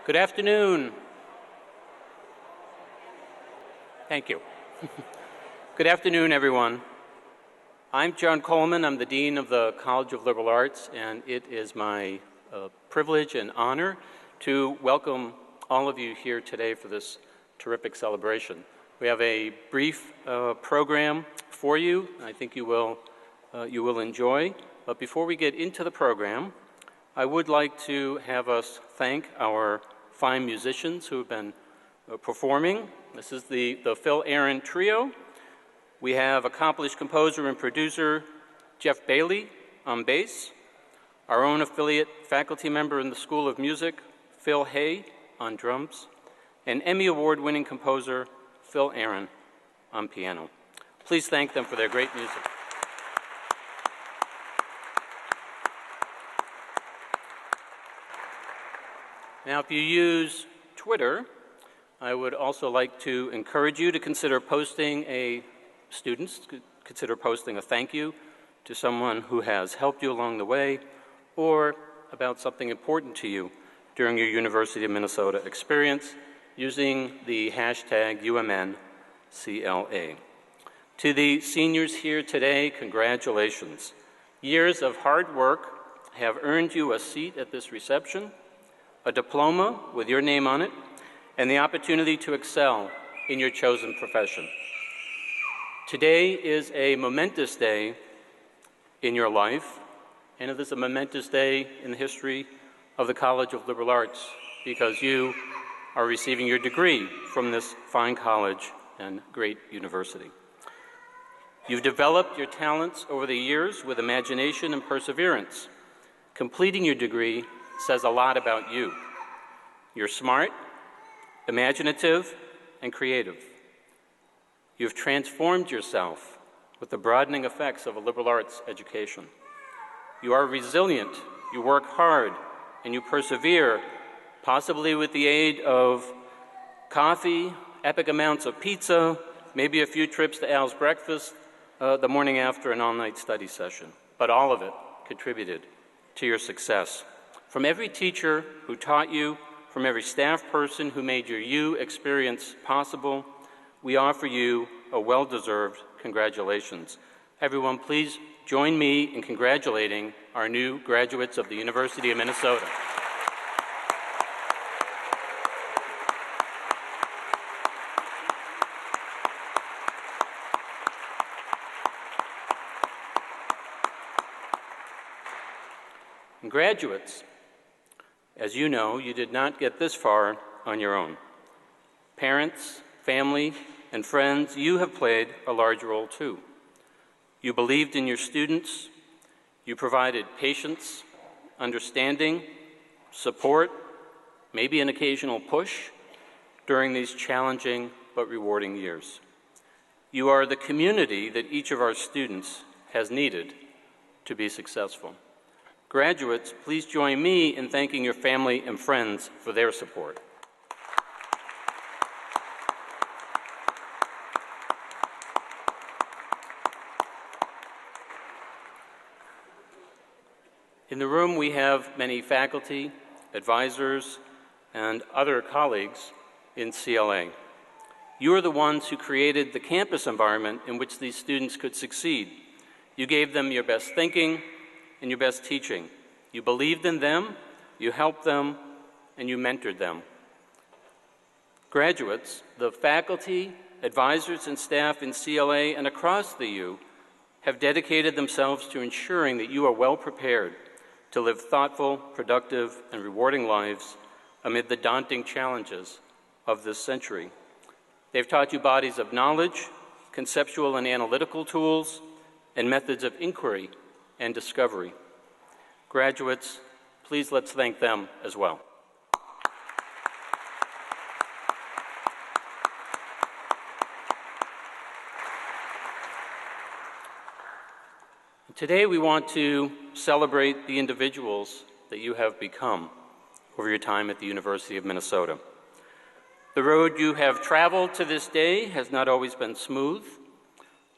Good afternoon. Thank you. Good afternoon, everyone. I'm John Coleman. I'm the Dean of the College of Liberal Arts, and it is my privilege and honor to welcome all of you here today for this terrific celebration. We have a brief program for you. I think you will enjoy. But before we get into the program, I would like to have us thank our fine musicians who have been performing. This is the Phil Aaron Trio. We have accomplished composer and producer Jeff Bailey on bass, our own affiliate faculty member in the School of Music, Phil Hay, on drums, and Emmy Award-winning composer Phil Aaron on piano. Please thank them for their great music. Now, if you use Twitter, I would also like to encourage you to consider posting a thank you to someone who has helped you along the way or about something important to you during your University of Minnesota experience using the hashtag UMNCLA. To the seniors here today, congratulations. Years of hard work have earned you a seat at this reception, a diploma with your name on it, and the opportunity to excel in your chosen profession. Today is a momentous day in your life, and it is a momentous day in the history of the College of Liberal Arts because you are receiving your degree from this fine college and great university. You've developed your talents over the years with imagination and perseverance. Completing your degree says a lot about you. You're smart, imaginative, and creative. You've transformed yourself with the broadening effects of a liberal arts education. You are resilient, you work hard, and you persevere, possibly with the aid of coffee, epic amounts of pizza, maybe a few trips to Al's breakfast the morning after an all-night study session. But all of it contributed to your success. From every teacher who taught you, from every staff person who made your U experience possible, we offer you a well-deserved congratulations. Everyone, please join me in congratulating our new graduates of the University of Minnesota. And graduates, as you know, you did not get this far on your own. Parents, family, and friends, you have played a large role too. You believed in your students, you provided patience, understanding, support, maybe an occasional push during these challenging but rewarding years. You are the community that each of our students has needed to be successful. Graduates, please join me in thanking your family and friends for their support. In the room, we have many faculty, advisors, and other colleagues in CLA. You are the ones who created the campus environment in which these students could succeed. You gave them your best thinking and your best teaching. You believed in them, you helped them, and you mentored them. Graduates, the faculty, advisors, and staff in CLA and across the U have dedicated themselves to ensuring that you are well prepared to live thoughtful, productive, and rewarding lives amid the daunting challenges of this century. They've taught you bodies of knowledge, conceptual and analytical tools, and methods of inquiry and discovery. Graduates, please let's thank them as well. Today we want to celebrate the individuals that you have become over your time at the University of Minnesota. The road you have traveled to this day has not always been smooth.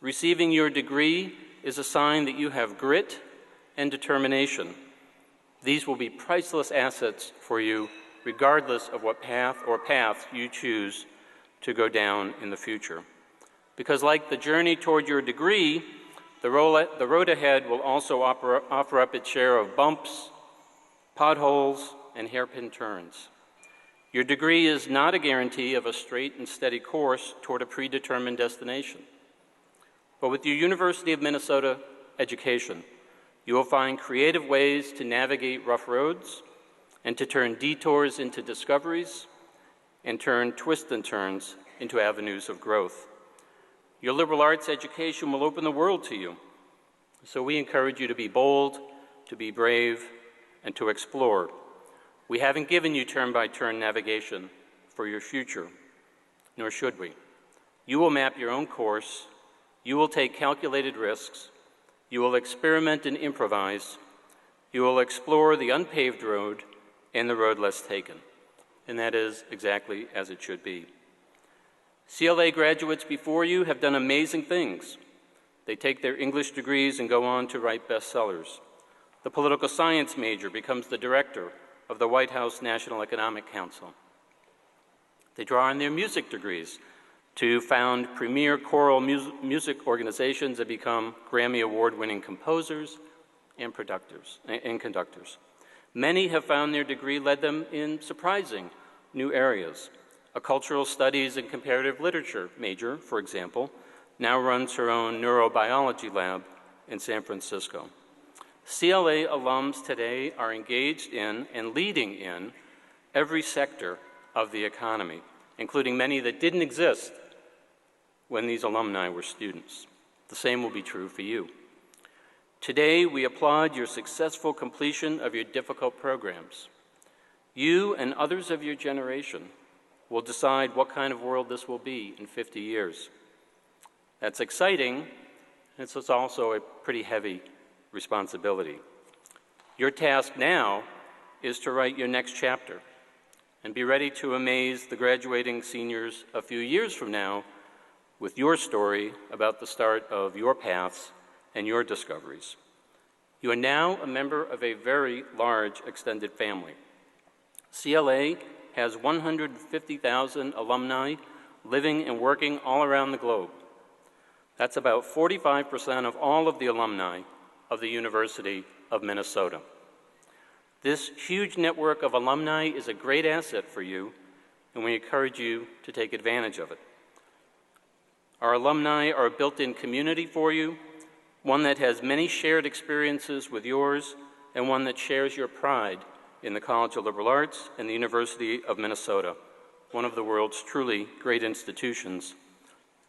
Receiving your degree is a sign that you have grit and determination. These will be priceless assets for you regardless of what path or paths you choose to go down in the future. Because like the journey toward your degree, the road ahead will also offer up its share of bumps, potholes, and hairpin turns. Your degree is not a guarantee of a straight and steady course toward a predetermined destination. But with your University of Minnesota education, you will find creative ways to navigate rough roads and to turn detours into discoveries and turn twists and turns into avenues of growth. Your liberal arts education will open the world to you, so we encourage you to be bold, to be brave, and to explore. We haven't given you turn-by-turn navigation for your future, nor should we. You will map your own course, you will take calculated risks, you will experiment and improvise, you will explore the unpaved road and the road less taken, and that is exactly as it should be. CLA graduates before you have done amazing things. They take their English degrees and go on to write bestsellers. The political science major becomes the director of the White House National Economic Council. They draw on their music degrees to found premier choral music organizations that become Grammy Award-winning composers and conductors. Many have found their degree led them in surprising new areas. A cultural studies and comparative literature major, for example, now runs her own neurobiology lab in San Francisco. CLA alums today are engaged in and leading in every sector of the economy, including many that didn't exist when these alumni were students. The same will be true for you. Today, we applaud your successful completion of your difficult programs. You and others of your generation will decide what kind of world this will be in 50 years. That's exciting, and it's also a pretty heavy responsibility. Your task now is to write your next chapter and be ready to amaze the graduating seniors a few years from now with your story about the start of your paths and your discoveries. You are now a member of a very large extended family. CLA has 150,000 alumni living and working all around the globe. That's about 45% of all of the alumni of the University of Minnesota. This huge network of alumni is a great asset for you, and we encourage you to take advantage of it. Our alumni are a built-in community for you, one that has many shared experiences with yours, and one that shares your pride in the College of Liberal Arts and the University of Minnesota, one of the world's truly great institutions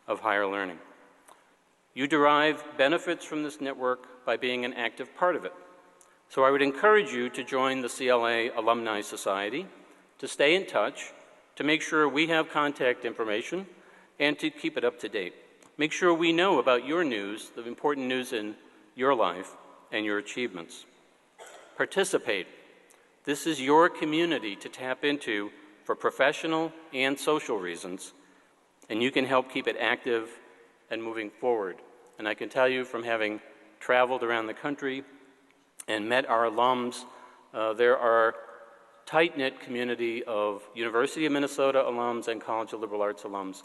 of higher learning. You derive benefits from this network by being an active part of it. So I would encourage you to join the CLA Alumni Society, to stay in touch, to make sure we have contact information, and to keep it up to date. Make sure we know about your news, the important news in your life and your achievements. Participate. This is your community to tap into for professional and social reasons, and you can help keep it active and moving forward. And I can tell you from having traveled around the country and met our alums, there are tight-knit community of University of Minnesota alums and College of Liberal Arts alums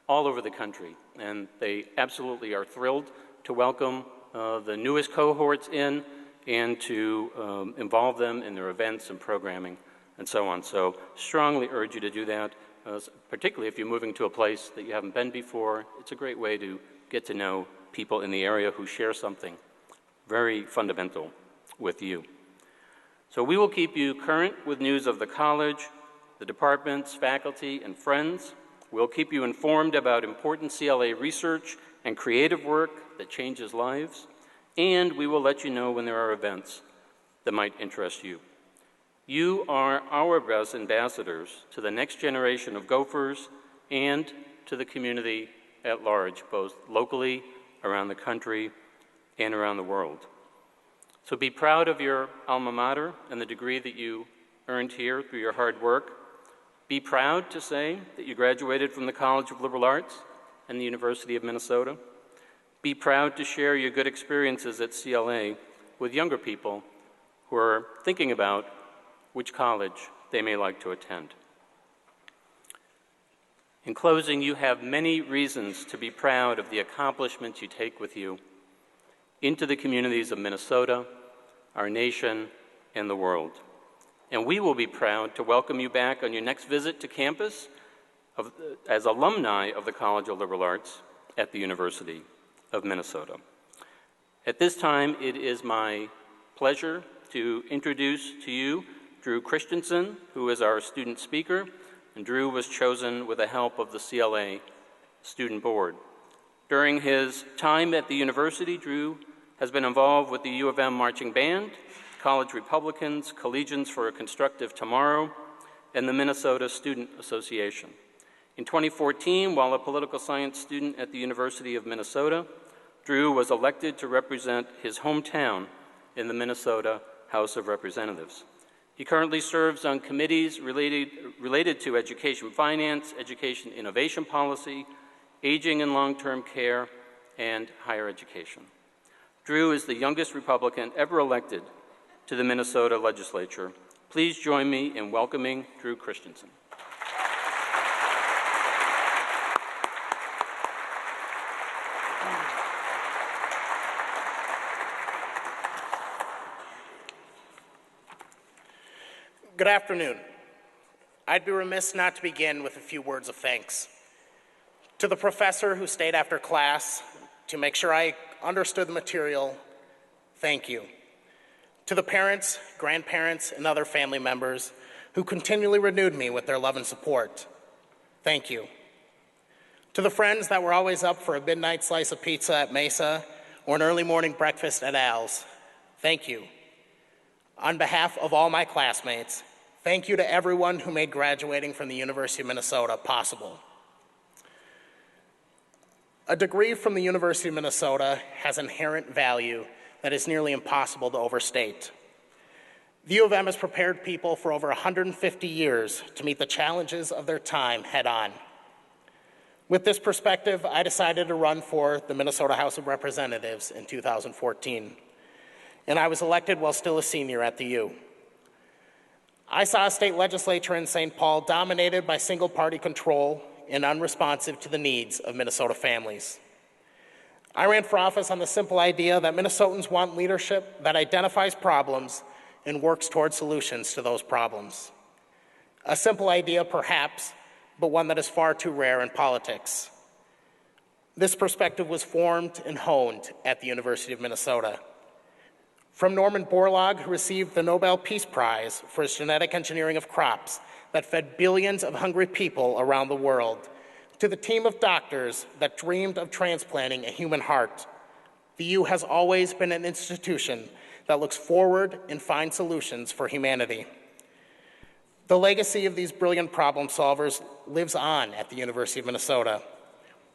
all over the country, and they absolutely are thrilled to welcome the newest cohorts in and to involve them in their events and programming and so on. So strongly urge you to do that, particularly if you're moving to a place that you haven't been before. It's a great way to get to know people in the area who share something very fundamental with you. So we will keep you current with news of the college, the departments, faculty, and friends. We'll keep you informed about important CLA research and creative work that changes lives, and we will let you know when there are events that might interest you. You are our best ambassadors to the next generation of Gophers and to the community at large, both locally, around the country, and around the world. So be proud of your alma mater and the degree that you earned here through your hard work. Be proud to say that you graduated from the College of Liberal Arts and the University of Minnesota. Be proud to share your good experiences at CLA with younger people who are thinking about which college they may like to attend. In closing, you have many reasons to be proud of the accomplishments you take with you into the communities of Minnesota, our nation, and the world. And we will be proud to welcome you back on your next visit to campus as alumni of the College of Liberal Arts at the University of Minnesota. At this time, it is my pleasure to introduce to you Drew Christensen, who is our student speaker, and Drew was chosen with the help of the CLA Student Board. During his time at the university, Drew has been involved with the U of M Marching Band, College Republicans, Collegians for a Constructive Tomorrow, and the Minnesota Student Association. In 2014, while a political science student at the University of Minnesota, Drew was elected to represent his hometown in the Minnesota House of Representatives. He currently serves on committees related to education finance, education innovation policy, aging and long-term care, and higher education. Drew is the youngest Republican ever elected to the Minnesota legislature. Please join me in welcoming Drew Christensen. Good afternoon. I'd be remiss not to begin with a few words of thanks. To the professor who stayed after class to make sure I understood the material, thank you. To the parents, grandparents, and other family members who continually renewed me with their love and support, thank you. To the friends that were always up for a midnight slice of pizza at Mesa or an early morning breakfast at Al's, thank you. On behalf of all my classmates, thank you to everyone who made graduating from the University of Minnesota possible. A degree from the University of Minnesota has inherent value that is nearly impossible to overstate. The U of M has prepared people for over 150 years to meet the challenges of their time head-on. With this perspective, I decided to run for the Minnesota House of Representatives in 2014. And I was elected while still a senior at the U. I saw a state legislature in St. Paul dominated by single-party control and unresponsive to the needs of Minnesota families. I ran for office on the simple idea that Minnesotans want leadership that identifies problems and works toward solutions to those problems. A simple idea, perhaps, but one that is far too rare in politics. This perspective was formed and honed at the University of Minnesota. From Norman Borlaug, who received the Nobel Peace Prize for his genetic engineering of crops that fed billions of hungry people around the world, to the team of doctors that dreamed of transplanting a human heart, the U has always been an institution that looks forward and finds solutions for humanity. The legacy of these brilliant problem solvers lives on at the University of Minnesota.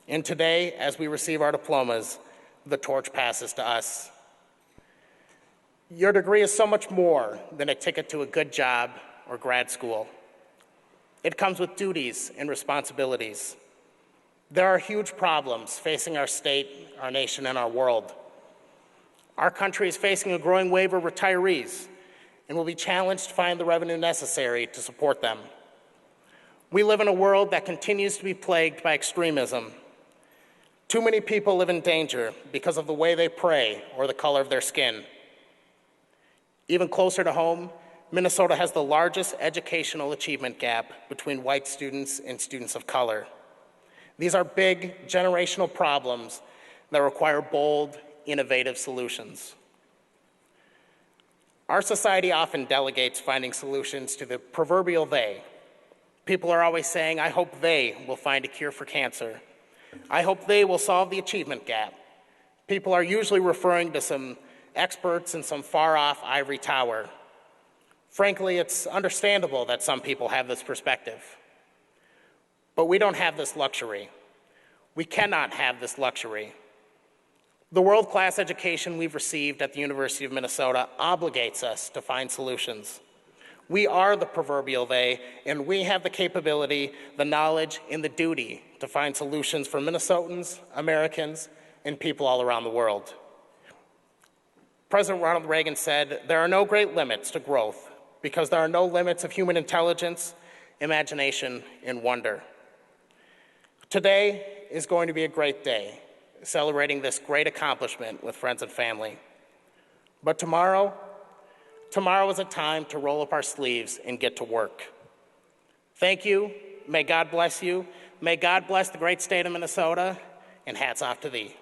And today, as we receive our diplomas, the torch passes to us. Your degree is so much more than a ticket to a good job or grad school. It comes with duties and responsibilities. There are huge problems facing our state, our nation, and our world. Our country is facing a growing wave of retirees and will be challenged to find the revenue necessary to support them. We live in a world that continues to be plagued by extremism. Too many people live in danger because of the way they pray or the color of their skin. Even closer to home, Minnesota has the largest educational achievement gap between white students and students of color. These are big generational problems that require bold, innovative solutions. Our society often delegates finding solutions to the proverbial they. People are always saying, I hope they will find a cure for cancer. I hope they will solve the achievement gap. People are usually referring to some experts in some far-off ivory tower. Frankly, it's understandable that some people have this perspective. But we don't have this luxury. We cannot have this luxury. The world-class education we've received at the University of Minnesota obligates us to find solutions. We are the proverbial they, and we have the capability, the knowledge, and the duty to find solutions for Minnesotans, Americans, and people all around the world. President Ronald Reagan said, "There are no great limits to growth, because there are no limits of human intelligence, imagination, and wonder. Today is going to be a great day, celebrating this great accomplishment with friends and family. But tomorrow is a time to roll up our sleeves and get to work. Thank you. May God bless you. May God bless the great state of Minnesota, and hats off to thee.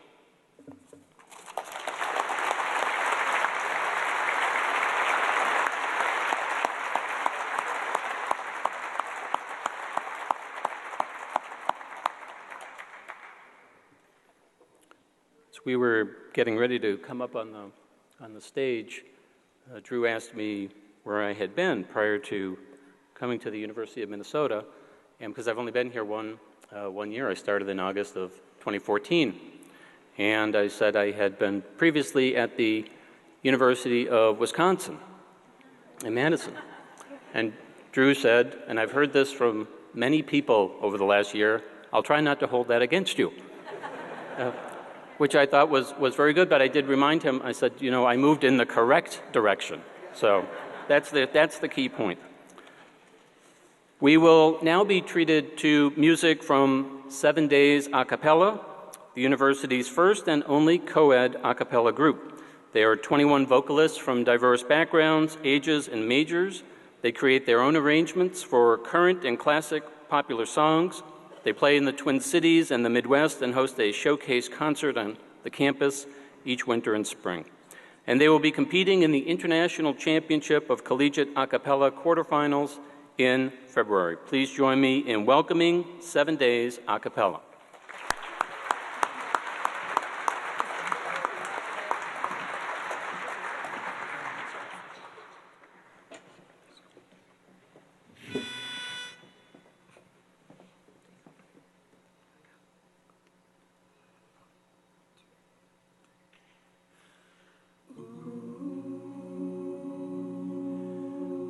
As we were getting ready to come up on the stage, Drew asked me where I had been prior to coming to the University of Minnesota, and because I've only been here one year, I started in August of 2014, and I said I had been previously at the University of Wisconsin in Madison, and Drew said, and I've heard this from many people over the last year, I'll try not to hold that against you. Which I thought was very good, but I did remind him, I said, you know, I moved in the correct direction. So that's the key point. We will now be treated to music from 7 Days A Capella, the university's first and only co-ed a cappella group. They are 21 vocalists from diverse backgrounds, ages, and majors. They create their own arrangements for current and classic popular songs. They play in the Twin Cities and the Midwest and host a showcase concert on the campus each winter and spring. And they will be competing in the International Championship of Collegiate A Cappella quarterfinals in February. Please join me in welcoming 7 Days A Cappella.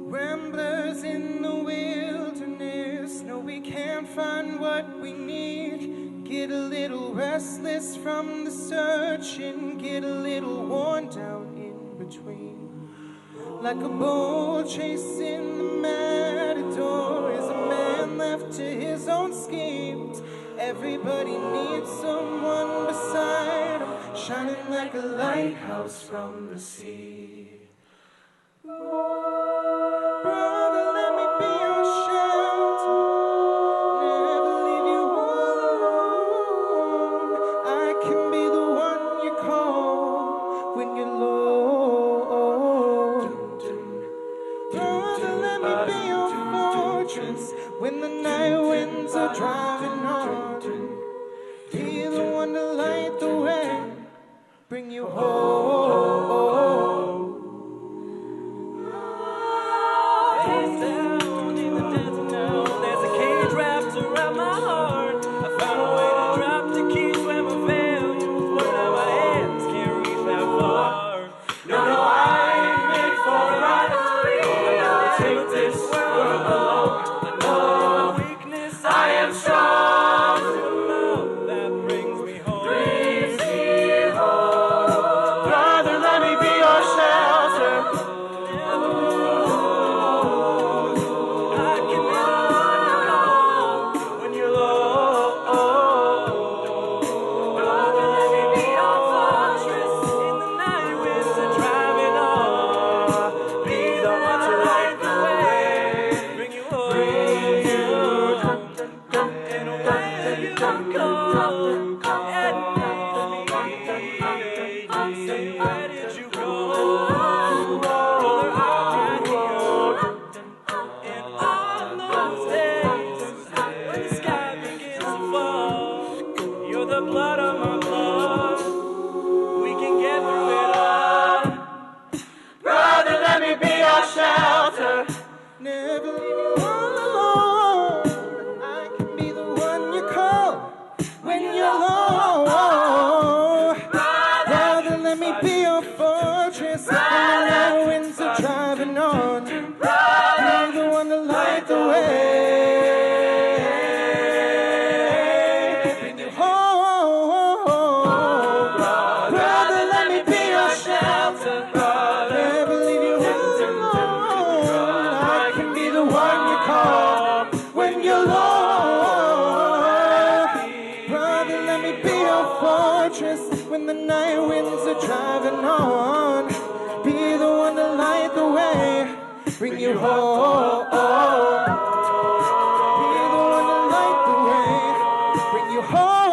Ramblers in the wilderness, no, we can't find what we need. Get a little restless from the searching, get a little worn down in between. Like a bull chasing the matador, is a man left to his own schemes. Everybody needs someone beside him, shining like a lighthouse from the sea. Brother, let me be your shelter, never leave you all alone. I can be the one you call when you're low. Brother, let me be your fortress when the night winds are driving on. Be the one to light the way, bring you home. you home. Be the one to light the way, bring you home.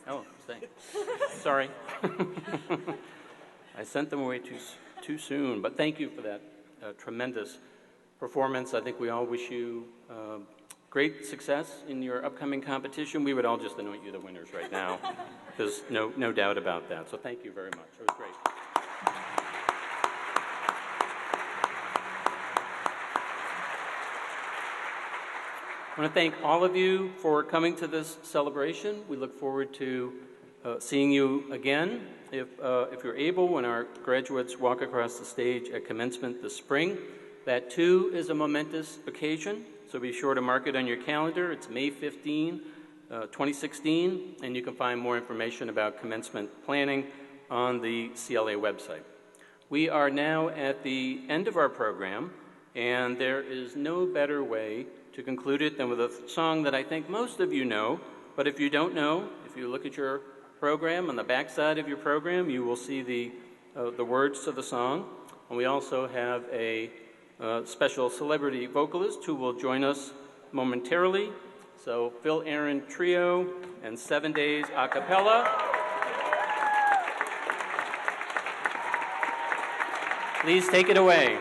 Oh, staying. Sorry. I sent them away too soon, but thank you for that tremendous performance. I think we all wish you great success in your upcoming competition. We would all just anoint you the winners right now. There's no doubt about that. So thank you very much. It was great. I want to thank all of you for coming to this celebration. We look forward to seeing you again, if you're able, when our graduates walk across the stage at commencement this spring. That, too, is a momentous occasion, so be sure to mark it on your calendar. It's May 15, 2016, and you can find more information about commencement planning on the CLA website. We are now at the end of our program, and there is no better way to conclude it than with a song that I think most of you know, but if you don't know, if you look at your program, on the back side of your program, you will see the words to the song. And we also have a special celebrity vocalist who will join us momentarily. So Phil Aaron Trio and 7 Days A Capella. Please take it away.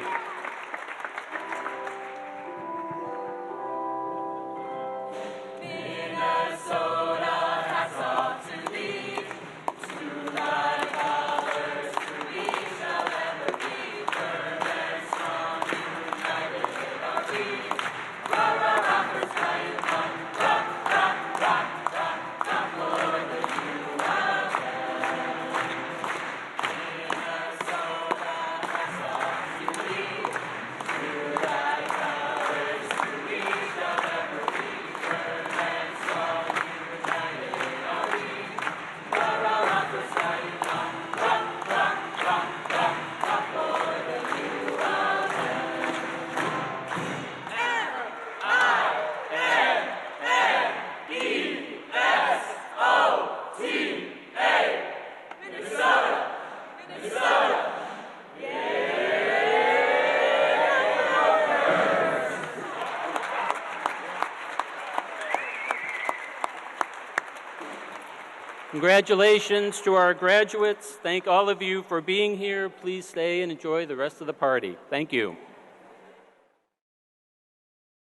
Congratulations to our graduates. Thank all of you for being here. Please stay and enjoy the rest of the party. Thank you.